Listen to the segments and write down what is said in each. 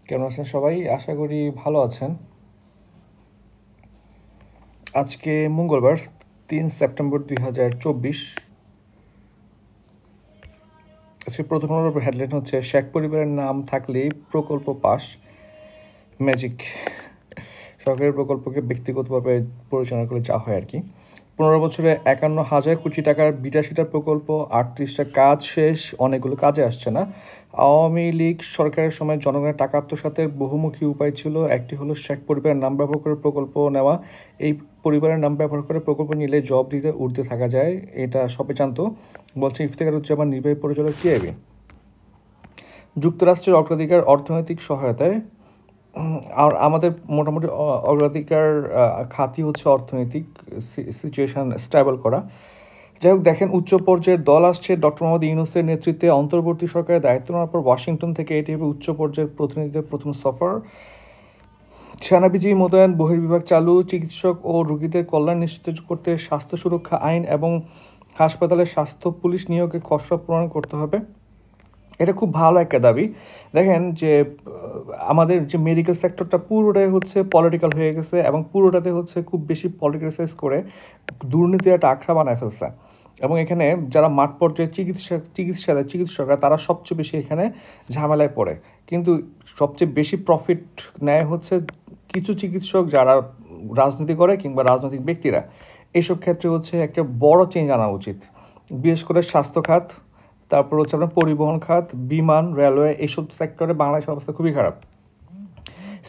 কেমন আছেন সবাই? আশা করি ভালো আছেন। আজকে মঙ্গলবার 3 সেপ্টেম্বর 2024। আজকে প্রথম আলোর হেডলাইন হচ্ছে শেখ পরিবারের নাম থাকলেই প্রকল্প পাস, ম্যাজিক। সরকারি প্রকল্পকে ব্যক্তিগতভাবে পরিচালনা করে যা হয় আর কি। 15 বছরে 51,000 কোটি টাকার 82টা প্রকল্প, 38টা কাজ শেষ, অনেকগুলো কাজে আসছে না। আওয়ামী লীগ সরকারের সময় জনগণের টাকা আত্মসাতের বহুমুখী উপায় ছিল। একটি হলো শেখ পরিবারের নাম ব্যবহার করে প্রকল্প নেওয়া। এই পরিবারের নাম ব্যবহার করে প্রকল্প নিলে জব দিতে উঠতে থাকা যায়, এটা সবাই জানতো, বলছে ইফতেখারুজ্জামান, নির্বাহী পরিচালক, টিআইবি। যুক্তরাষ্ট্রের অগ্রাধিকার অর্থনৈতিক সহায়তায়। আর আমাদের মোটামুটি অগ্রাধিকার খাতই হচ্ছে অর্থনৈতিক সিচুয়েশন স্টেবল করা। যাই হোক, দেখেন, উচ্চ পর্যায়ের দল আসছে। ডক্টর মোহাম্মদ ইউনূসের নেতৃত্বে অন্তর্বর্তী সরকারের দায়িত্ব নেওয়ার পর ওয়াশিংটন থেকে এটি হবে উচ্চ পর্যায়ের প্রতিনিধিদের প্রথম সফর। সেনাবিজিবি মোতায়েন, বহির্বিভাগ চালু, চিকিৎসক ও রোগীদের কল্যাণ নিশ্চিত করতে স্বাস্থ্য সুরক্ষা আইন এবং হাসপাতালে স্বাস্থ্য পুলিশ নিয়োগের খসড়া প্রণয়ন করতে হবে। এটা খুব ভালো একটা দাবি। দেখেন যে আমাদের যে মেডিকেল সেক্টরটা পুরোটাই হচ্ছে পলিটিক্যাল হয়ে গেছে এবং পুরোটাতে হচ্ছে খুব বেশি পলিটিক্যালাইজ করে দুর্নীতির একটা আখড়া বানায় ফেলছে। এবং এখানে যারা মাঠ পর্যায়ে চিকিৎসকরা তারা সবচেয়ে বেশি এখানে ঝামেলায় পড়ে। কিন্তু সবচেয়ে বেশি প্রফিট নেয় হচ্ছে কিছু চিকিৎসক যারা রাজনীতি করে কিংবা রাজনৈতিক ব্যক্তিরা। এইসব ক্ষেত্রে হচ্ছে একটা বড় চেঞ্জ আনা উচিত, বিশেষ করে স্বাস্থ্য খাত, তারপর হচ্ছে আপনার পরিবহন খাত, বিমান, রেলওয়ে, এইসব সেক্টরে বাংলাদেশের অবস্থা খুবই খারাপ।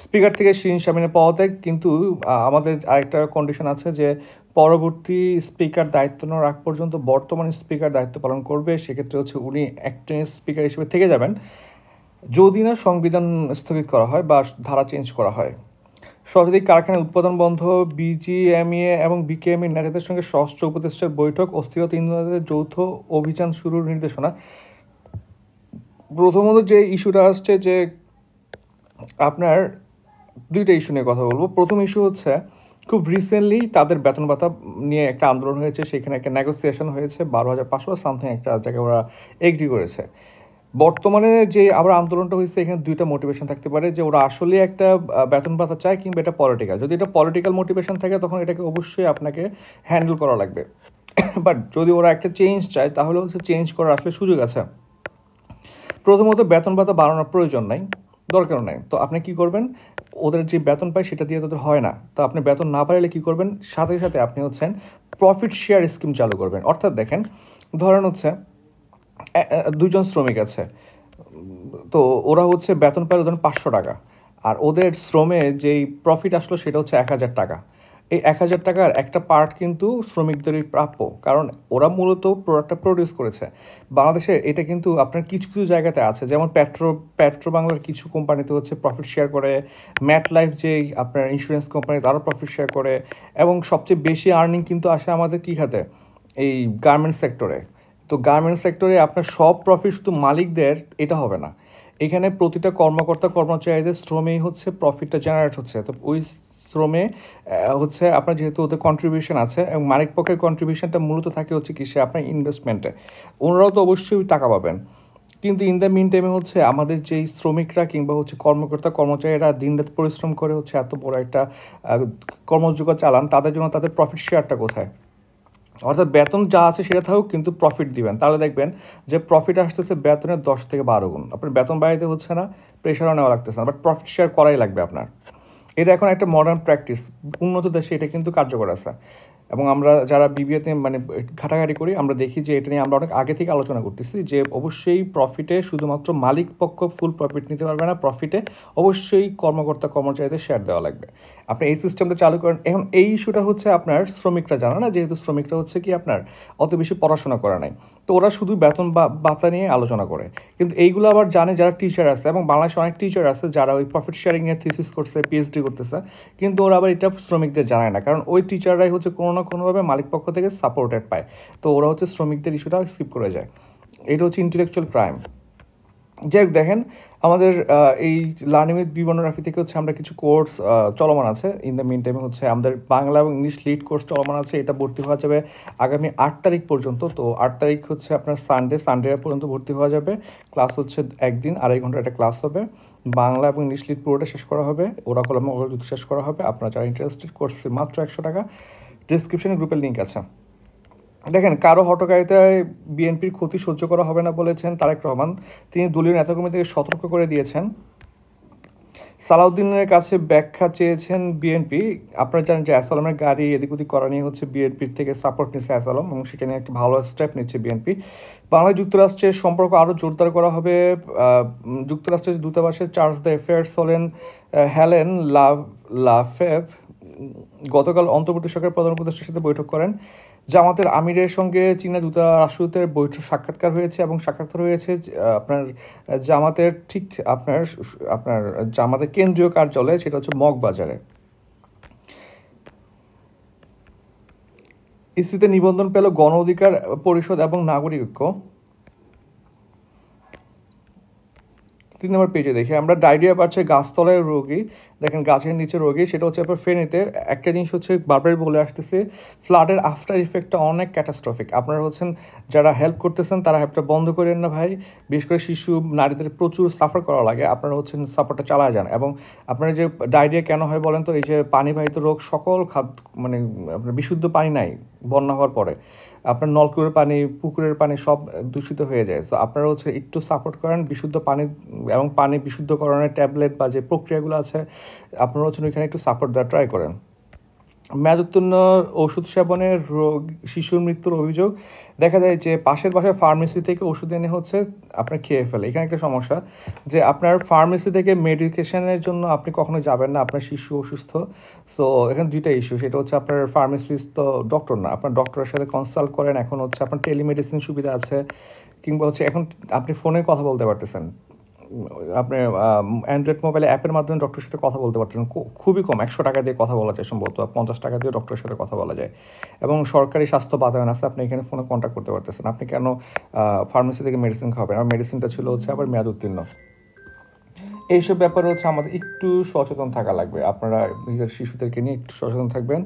স্পিকার থেকে শিরিন শারমিনের পদত্যাগ, কিন্তু আমাদের আরেকটা কন্ডিশন আছে যে পরবর্তী স্পিকার দায়িত্ব নেওয়ার আগ পর্যন্ত বর্তমান স্পিকার দায়িত্ব পালন করবে। সেক্ষেত্রে হচ্ছে উনি অ্যাক্টিং স্পিকার হিসেবে থেকে যাবেন যদি না সংবিধান স্থগিত করা হয় বা ধারা চেঞ্জ করা হয়। শতাধিক কারখানায় উৎপাদন বন্ধ, বিজিএমইএ এবং বিকেএমই নেতাদের সঙ্গে স্বরাষ্ট্র উপদেষ্টার বৈঠক, অস্থিরতা ইন্ধনের যৌথ অভিযান শুরুর নির্দেশনা। প্রথমত যে ইস্যুটা আসছে যে আপনার দুইটা ইস্যু নিয়ে কথা বলবো। প্রথম ইস্যু হচ্ছে খুব রিসেন্টলি তাদের বেতন ভাতা নিয়ে একটা আন্দোলন হয়েছে, সেখানে একটা নেগোসিয়েশন হয়েছে, 12,500 সামথিং একটা জায়গায় ওরা এগ্রি করেছে। বর্তমানে যে আবার আন্দোলনটা হয়েছে, এখানে দুইটা মোটিভেশন থাকতে পারে, যে ওরা আসলে একটা বেতন ভাতা চায় কিংবা এটা পলিটিক্যাল। যদি এটা পলিটিক্যাল মোটিভেশন থাকে তখন এটাকে অবশ্যই আপনাকে হ্যান্ডেল করা লাগবে। বাট যদি ওরা একটা চেঞ্জ চায় তাহলে হচ্ছে চেঞ্জ করার আসলে সুযোগ আছে। প্রথমত, বেতন ভাতা বাড়ানোর প্রয়োজন নাই, দরকারও নাই। তো আপনি কি করবেন, ওদের যে বেতন পায় সেটা দিয়ে তোদের হয় না, তো আপনি বেতন না বাড়ালে কী করবেন, সাথে সাথে আপনি হচ্ছেন প্রফিট শেয়ার স্কিম চালু করবেন। অর্থাৎ দেখেন, ধরেন হচ্ছে দুজন শ্রমিক আছে, তো ওরা হচ্ছে বেতন পায় ধরেন 500 টাকা, আর ওদের শ্রমে যেই প্রফিট আসলো সেটা হচ্ছে 1,000 টাকা। এই 1,000 টাকার একটা পার্ট কিন্তু শ্রমিকদেরই প্রাপ্য, কারণ ওরা মূলত প্রোডাক্টটা প্রডিউস করেছে। বাংলাদেশে এটা কিন্তু আপনার কিছু কিছু জায়গাতে আছে, যেমন পেট্রো বাংলার কিছু কোম্পানিতে হচ্ছে প্রফিট শেয়ার করে, ম্যাট লাইফ যেই আপনার ইন্স্যুরেন্স কোম্পানি তারও প্রফিট শেয়ার করে, এবং সবচেয়ে বেশি আর্নিং কিন্তু আসে আমাদের কী খাতে, এই গার্মেন্টস সেক্টরে। তো গার্মেন্টস সেক্টরে আপনার সব প্রফিট শুধু মালিকদের, এটা হবে না। এখানে প্রতিটা কর্মকর্তা কর্মচারীদের শ্রমেই হচ্ছে প্রফিটটা জেনারেট হচ্ছে। তো ওই শ্রমে হচ্ছে আপনার যেহেতু ওদের কন্ট্রিবিউশন আছে, এবং মালিক পক্ষের কন্ট্রিবিউশনটা মূলত থাকে হচ্ছে কিসে, আপনার ইনভেস্টমেন্টে। ওনারাও তো অবশ্যই টাকা পাবেন। কিন্তু ইন দ্য মিন টাইমে হচ্ছে আমাদের যেই শ্রমিকরা কিংবা হচ্ছে কর্মকর্তা কর্মচারীরা দিনরাত পরিশ্রম করে হচ্ছে এত বড় একটা কর্মযোগ্য চালান, তাদের জন্য তাদের প্রফিট শেয়ারটা কোথায়? অর্থাৎ বেতন যা আছে সেটা থাকুক, কিন্তু প্রফিট দিবেন, তাহলে দেখবেন যে প্রফিট আসতেছে বেতনের 10 থেকে 12 গুণ। আপনার বেতন বাড়াইতে হচ্ছে না, প্রেশারও নেওয়া লাগতেছে না, বাট প্রফিট শেয়ার করাই লাগবে আপনার। এটা এখন একটা মডার্ন প্র্যাকটিস, উন্নত দেশে এটা কিন্তু কার্যকর আছে। এবং আমরা যারা বিবিএতে মানে ঘাটাঘাটি করি, আমরা দেখি যে এটা নিয়ে আমরা অনেক আগে থেকে আলোচনা করতেছি, যে অবশ্যই প্রফিটে শুধুমাত্র মালিক পক্ষ ফুল প্রফিট নিতে পারবে না, প্রফিটে অবশ্যই কর্মকর্তা কর্মচারীদের শেয়ার দেওয়া লাগবে। আপনি এই সিস্টেমটা চালু করেন। এখন এই ইস্যুটা হচ্ছে আপনার শ্রমিকরা জানে না, যেহেতু শ্রমিকরা হচ্ছে কি আপনার অত বেশি পড়াশোনা করা নাই, তো ওরা শুধু বেতন ভাতা নিয়ে আলোচনা করে। কিন্তু এইগুলো আবার জানে যারা টিচার আছে, এবং বাংলাদেশে অনেক টিচার আছে যারা ওই প্রফিট শেয়ারিং এর থিসিস করছে, পিএইচডি করতেছে, কিন্তু ওরা আবার এটা শ্রমিকদের জানায় না, কারণ ওই টিচাররাই হচ্ছে কোনো না কোনোভাবে মালিক পক্ষ থেকে সাপোর্টেড পায়। তো ওরা হচ্ছে শ্রমিকদের ইস্যুটা স্কিপ করে যায়। এটা হচ্ছে ইন্টেলেকচুয়াল ক্রাইম। যাই হোক দেখেন আমাদের এই লার্নিং উইথ বিবর্ণরাফি থেকে হচ্ছে আমরা কিছু কোর্স চলমান আছে। ইন দ্য মিন টাইমে হচ্ছে আমাদের বাংলা এবং ইংলিশ লিড কোর্স চলমান আছে, এটা ভর্তি হওয়া যাবে আগামী 8 তারিখ পর্যন্ত। তো 8 তারিখ হচ্ছে আপনার সানডে পর্যন্ত ভর্তি হওয়া যাবে। ক্লাস হচ্ছে একদিন 2.5 ঘন্টা একটা ক্লাস হবে। বাংলা এবং ইংলিশ লিড পুরোটা শেষ করা হবে, ওরাকল এবং ওরাকল দুটো শেষ করা হবে। আপনারা যারা ইন্টারেস্টেড, কোর্সে মাত্র 100 টাকা। ডিসক্রিপশনে গ্রুপের লিঙ্ক আছে। দেখেন কারো হটকারিতায় বিএনপির ক্ষতি সহ্য করা হবে না বলেছেন তারেক রহমান। তিনি দলীয় নেতাকর্মীদেরকে সতর্ক করে দিয়েছেন। সালাউদ্দিনের কাছে ব্যাখ্যা চেয়েছেন বিএনপি। আপনারা জানেন যে অ্যাসালামের গাড়ি এদিক ওদিক করা নিয়ে হচ্ছে বিএনপির থেকে সাপোর্ট নিচ্ছে অ্যাসালাম, এবং সেটা নিয়ে একটি ভালো স্টেপ নিচ্ছে বিএনপি। বাংলাদেশ যুক্তরাষ্ট্রের সম্পর্ক আরও জোরদার করা হবে। যুক্তরাষ্ট্রের দূতাবাসে চার্জ দ্য অ্যাফেয়ার্স হলেন হেলেন লাফেভ গতকাল অন্তর্বর্তী সরকারের প্রধান উপদেষ্টার সাথে বৈঠক করেন। জামাতের আমিরের সঙ্গে চীনা রাষ্ট্রদূতের বৈঠক সাক্ষাৎকার হয়েছে, এবং সাক্ষাৎকার হয়েছে আপনার জামাতের ঠিক আপনার আপনার জামাতের কেন্দ্রীয় কার্যালয়, সেটা হচ্ছে মগবাজারে। ইসিতে নিবন্ধন পেল গণ অধিকার পরিষদ এবং নাগরিক ঐক্য। 3 নম্বর পেজে দেখি আমরা ডায়রিয়া বাড়ছে গাছতলায় রোগী। দেখেন গাছের নিচে রোগী, সেটা হচ্ছে আপনার ফেনীতে। একটা জিনিস হচ্ছে বারবারই বলে আসতেছে, ফ্লাডের আফটার ইফেক্টটা অনেক ক্যাটাস্ট্রফিক। আপনারা হচ্ছেন যারা হেল্প করতেছেন তারা হেল্পটা বন্ধ করেন না ভাই। বিশেষ করে শিশু নারীদের প্রচুর সাফার করা লাগে, আপনারা হচ্ছেন সাপোর্টটা চালায় যান। এবং আপনারা যে ডায়রিয়া কেন হয় বলেন তো, এই যে পানিবাহিত রোগ, সকল খাদ্য মানে আপনার বিশুদ্ধ পানি নাই বন্যা হওয়ার পরে, আপনার নলকূপের পানি, পুকুরের পানি সব দূষিত হয়ে যায়। সো আপনারা হচ্ছে একটু সাপোর্ট করেন বিশুদ্ধ পানি এবং পানি বিশুদ্ধকরণের ট্যাবলেট বা যে প্রক্রিয়াগুলো আছে, আপনারা হচ্ছেন ওইখানে একটু সাপোর্ট দেওয়ার ট্রাই করেন। মেয়াদোত্তীর্ণ ওষুধ সেবনে রোগ শিশুর মৃত্যুর অভিযোগ। দেখা যায় যে পাশের বাসায় ফার্মেসি থেকে ওষুধ এনে হচ্ছে আপনার খেয়ে ফেলে। এখানে একটা সমস্যা যে আপনার ফার্মেসি থেকে মেডিকেশনের জন্য আপনি কখনো যাবেন না, আপনার শিশু অসুস্থ। সো এখানে দুইটা ইস্যু, সেটা হচ্ছে আপনার ফার্মেসিস্ট তো ডক্টর না, আপনার ডক্টরের সাথে কনসাল্ট করেন। এখন হচ্ছে আপনার টেলিমেডিসিন সুবিধা আছে, কিংবা হচ্ছে এখন আপনি ফোনে কথা বলতে পারতেছেন। আপনি অ্যান্ড্রয়েড মোবাইলে অ্যাপের মাধ্যমে ডক্টরের সাথে কথা বলতে পারতেছেন। খুবই কম, 100 টাকা দিয়ে কথা বলা যায় সম্ভবত, 50 টাকা দিয়ে ডক্টরের সাথে কথা বলা যায়। এবং সরকারি স্বাস্থ্য বাতায়ন আছে, আপনি এখানে ফোনে কন্ট্যাক্ট করতে পারতেছেন। আপনি কেন ফার্মেসি থেকে মেডিসিন খাবেন? আর মেডিসিনটা ছিল হচ্ছে আবার মেয়াদ উত্তীর্ণ। এইসব ব্যাপারে হচ্ছে আমাদের একটু সচেতন থাকা লাগবে। আপনারা নিজের শিশুদেরকে নিয়ে একটু সচেতন থাকবেন।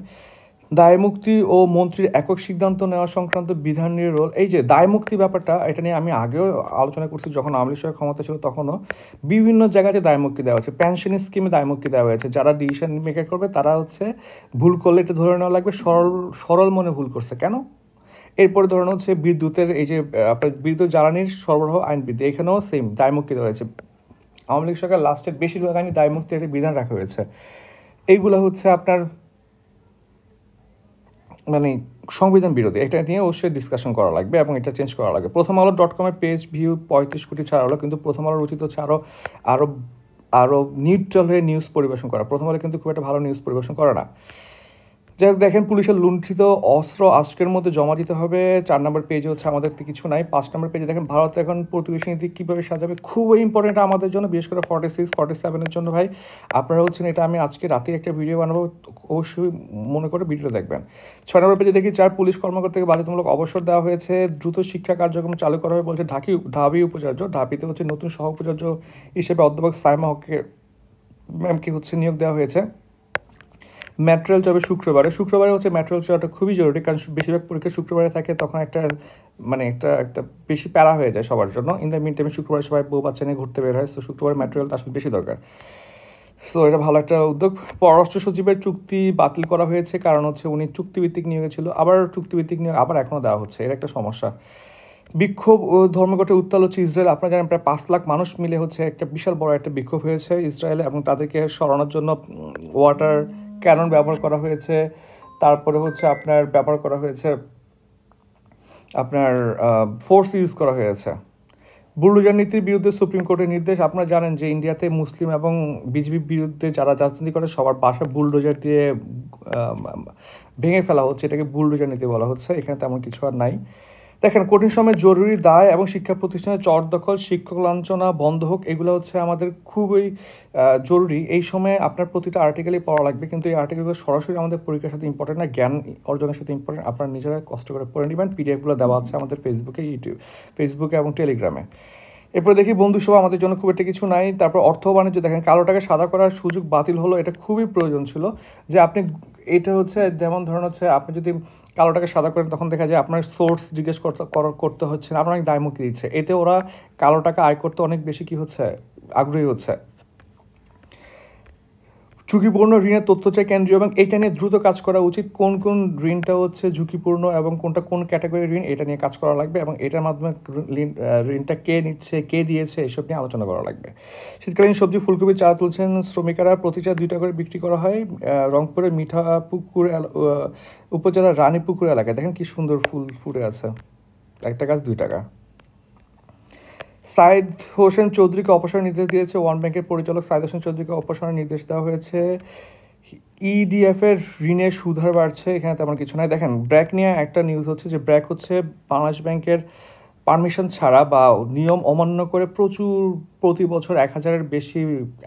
দায়মুক্তি ও মন্ত্রীর একক সিদ্ধান্ত নেওয়া সংক্রান্ত বিধান নিয়ে রোল। এই যে দায়মুক্তি ব্যাপারটা, এটা নিয়ে আমি আগেও আলোচনা করছি, যখন আওয়ামী লীগ সরকার ক্ষমতা ছিল তখনও বিভিন্ন জায়গাতে দায়মুক্তি দেওয়া হয়েছে। পেনশন স্কিমে দায়মুক্তি দেওয়া হয়েছে, যারা ডিসিশন মেকার করবে তারা হচ্ছে ভুল করলে এটা ধরে নেওয়া লাগবে সরল মনে ভুল করছে কেন। এরপরে ধরুন হচ্ছে বিদ্যুতের এই যে আপনার বিদ্যুৎ জ্বালানির সরবরাহ আইন বৃদ্ধি, এখানেও সেম দায়মুক্তি দেওয়া হয়েছে। আওয়ামী লীগ সরকার লাস্টের বেশিরভাগ আইনে দায়মুক্তির একটা বিধান রাখা হয়েছে। এইগুলো হচ্ছে আপনার মানে সংবিধান বিরোধী। এটা নিয়ে অবশ্যই ডিসকাশন করা লাগবে এবং এটা চেঞ্জ করা লাগবে। প্রথম আলো .com-এর পেজ ভিউ 35 কোটি ছাড়া হলো, কিন্তু প্রথম আলোর উচিত হচ্ছে আরও আরও আরও নিউট্রাল হয়ে নিউজ পরিবেশন করা। প্রথম আলো কিন্তু খুব একটা ভালো নিউজ পরিবেশন করে না। যাই হোক দেখেন পুলিশের লুণ্ঠিত অস্ত্র আজকের মধ্যে জমা দিতে হবে। 4 নম্বর পেজে হচ্ছে আমাদের কিছু নাই। 5 নম্বর পেজে দেখেন ভারত এখন প্রতিবেশী নীতি কীভাবে সাজাবে, খুবই ইম্পর্টেন্ট আমাদের জন্য, বিশেষ করে 46, 47-এর জন্য ভাই। আপনারা হচ্ছেন এটা আমি আজকে রাতে একটা ভিডিও বানাবো, অবশ্যই মনে করে ভিডিও দেখবেন। 6 নম্বর পেজে দেখি 4 পুলিশ কর্মকর্তাকে বাধ্যতামূলক অবসর দেওয়া হয়েছে। দ্রুত শিক্ষা কার্যক্রম চালু করা হবে বলছে ঢাবি উপাচার্য। ঢাবিতে হচ্ছে নতুন সহ উপাচার্য হিসেবে অধ্যাপক সাইমা হককে ম্যামকে হচ্ছে নিয়োগ দেওয়া হয়েছে। ম্যাটেরিয়াল যাবে শুক্রবারে হচ্ছে ম্যাটেরিয়াল চাওয়াটা খুবই জরুরি, কারণ বেশিরভাগ পরীক্ষা শুক্রবারে থাকে, তখন একটা একটা বেশি প্যারা হয়ে যায় সবার জন্য। ইন দ্য মিন টাইমে শুক্রবারে সবাই বউ বাচ্চা নিয়ে ঘুরতে বের হয়, সো শুক্রবারে ম্যাটেরিয়ালটা আসলে বেশি দরকার। সো এটা ভালো একটা উদ্যোগ। পররাষ্ট্র সচিবের চুক্তি বাতিল করা হয়েছে, কারণ হচ্ছে উনি চুক্তিভিত্তিক নিয়োগে ছিল, আবার চুক্তিভিত্তিক নিয়োগ আবার এখনও দেওয়া হচ্ছে, এর একটা সমস্যা। বিক্ষোভ ও ধর্মঘটে উত্তাল হচ্ছে ইসরায়েল। আপনারা জানেন প্রায় 5 লাখ মানুষ মিলে হচ্ছে একটা বিশাল বড় একটা বিক্ষোভ হয়েছে ইসরায়েলে, এবং তাদেরকে সরানোর জন্য ওয়াটার ক্যানন ব্যবহার করা হয়েছে। তারপরে হচ্ছে আপনার ব্যবহার করা হয়েছে আপনার ফোর্স ইউজ করা হয়েছে। বুলডোজার নীতির বিরুদ্ধে সুপ্রিম কোর্টের নির্দেশ। আপনারা জানেন যে ইন্ডিয়াতে মুসলিম এবং বিজেপির বিরুদ্ধে যারা রাজনীতি করে সবার বাসা বুলডোজার দিয়ে ভেঙে ফেলা হচ্ছে, এটাকে বুলডোজার নীতি বলা হচ্ছে। এখানে তেমন কিছু আর নাই। দেখেন কঠিন সময়ে জরুরি দায় এবং শিক্ষা প্রতিষ্ঠানে চরদখল, শিক্ষক লাঞ্ছনা বন্ধ হোক, এগুলো হচ্ছে আমাদের খুবই জরুরি। এই সময়ে আপনার প্রতিটা আর্টিকেলই পড়া লাগবে, কিন্তু এই আর্টিকেলগুলো সরাসরি আমাদের পরীক্ষার সাথে ইম্পর্টেন্ট না, জ্ঞান অর্জনের সাথে ইম্পর্টেন্ট। আপনারা নিজেরা কষ্ট করে পড়ে নেবেন। পিডিএফগুলো দেওয়া আছে আমাদের ফেসবুকে এবং টেলিগ্রামে। এরপরে দেখি বন্ধুসভা আমাদের জন্য খুব একটা কিছু নাই। তারপর অর্থ বাণিজ্য দেখেন, কালো টাকা সাদা করার সুযোগ বাতিল হলো, এটা খুবই প্রয়োজন ছিল। যে আপনি এটা হচ্ছে যেমন ধরুন হচ্ছে আপনি যদি কালো টাকা সাদা করেন তখন দেখা যায় আপনার সোর্স জিজ্ঞেস করতে হচ্ছে না, আপনার অনেক দায়মুক্তি দিচ্ছে, এতে ওরা কালো টাকা আয় করতে অনেক বেশি কি হচ্ছে আগ্রহী হচ্ছে। ঝুঁকিপূর্ণ ঋণের তথ্য চাই কেন্দ্রীয় ব্যাংক, এটা নিয়ে দ্রুত কাজ করা উচিত। কোন কোন ঋণটা হচ্ছে ঝুঁকিপূর্ণ এবং কোনটা কোন ক্যাটাগরির ঋণ, এটা নিয়ে কাজ করা লাগবে এবং এটার মাধ্যমে ঋণটা কে নিচ্ছে কে দিয়েছে এসব নিয়ে আলোচনা করা লাগবে। শীতকালীন সবজি ফুলকপি চারা তুলছেন শ্রমিকেরা, প্রতি চারা 2 টাকা করে বিক্রি করা হয়। রংপুরের মিঠাপুকুর উপজেলার রানীপুকুর এলাকায় দেখেন কি সুন্দর ফুল ফুটে আছে, একটা গাছ 2 টাকা। সাইদ হোসেন চৌধুরীকে অপসারণের নির্দেশ দিয়েছে ওয়ান ব্যাংকের পরিচালক সাইদ হোসেন চৌধুরীকে অপসারণের নির্দেশ দেওয়া হয়েছে। ইডিএফের ঋণের সুদহার বাড়ছে, এখানে তেমন কিছু নাই। দেখেন ব্র্যাক নিয়ে একটা নিউজ হচ্ছে যে ব্র্যাক হচ্ছে বাংলাদেশ ব্যাংকের পারমিশন ছাড়া বা নিয়ম অমান্য করে প্রচুর প্রতি বছর 1,000-এর বেশি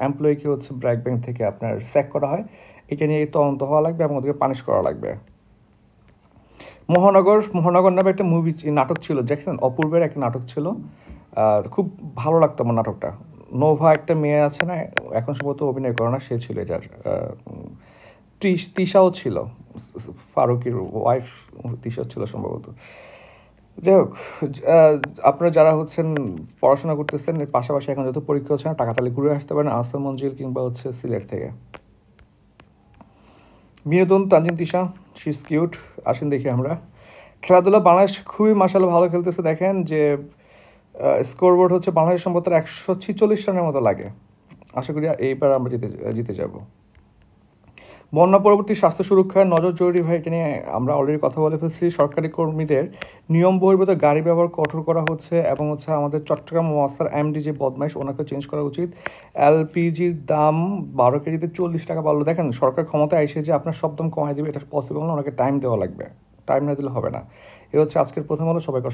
এমপ্লয়িকে হচ্ছে ব্র্যাক ব্যাংক থেকে আপনার স্যাক করা হয়। এটা নিয়ে তদন্ত হওয়া লাগবে এবং ওদেরকে পানিশ করা লাগবে। মহানগর নামে একটা নাটক ছিল, দেখছেন? অপূর্বের একটা নাটক ছিল, আর খুব ভালো লাগতো আমার নাটকটা। নোভা একটা মেয়ে আছে না, এখন সম্ভবত অভিনয় করে না, সে ছিল এটার তিশাও ছিল, ফারুকের ওয়াইফ তিশা ছিল সম্ভবত। যাই হোক, আপনারা যারা হচ্ছেন পড়াশোনা করতেছেন এর পাশাপাশি এখন যেহেতু পরীক্ষা হচ্ছে না, টাকা তাহলে ঘুরে আসতে পারেন আহসান মঞ্জিল কিংবা হচ্ছে সিলেট থেকে। বিনোদন Tanjin Tisha, she is cute, আসেন দেখি আমরা। খেলাধুলা বাংলাদেশ খুবই মাশাআল্লাহ ভালো খেলতেছে। দেখেন যে স্কোরবোর্ড হচ্ছে বাংলাদেশ সম্ভবত 146 রানের মতো লাগে। আশা করি এইবার আমরা জিতে যাব। বন্যা পরবর্তী স্বাস্থ্য সুরক্ষার নজর জরুরি ভাই, এটা নিয়ে আমরা অলরেডি কথা বলে ফেলছি। সরকারি কর্মীদের নিয়ম বহির্ভূত গাড়ি ব্যবহার কঠোর করা হচ্ছে এবং হচ্ছে আমাদের চট্টগ্রাম ওয়াসার এমডি যে বদমাইশ, ওনাকে চেঞ্জ করা উচিত। এলপিজির দাম 12 কেজিতে 40 টাকা বাড়লো। দেখেন সরকার ক্ষমতায় এসে যে আপনার সব দাম কমাই দেবে এটা পসিবল না, ওনাকে টাইম দেওয়া লাগবে, টাইম না দিলে হবে না। এ হচ্ছে আজকের প্রথম আলো। সবাইকে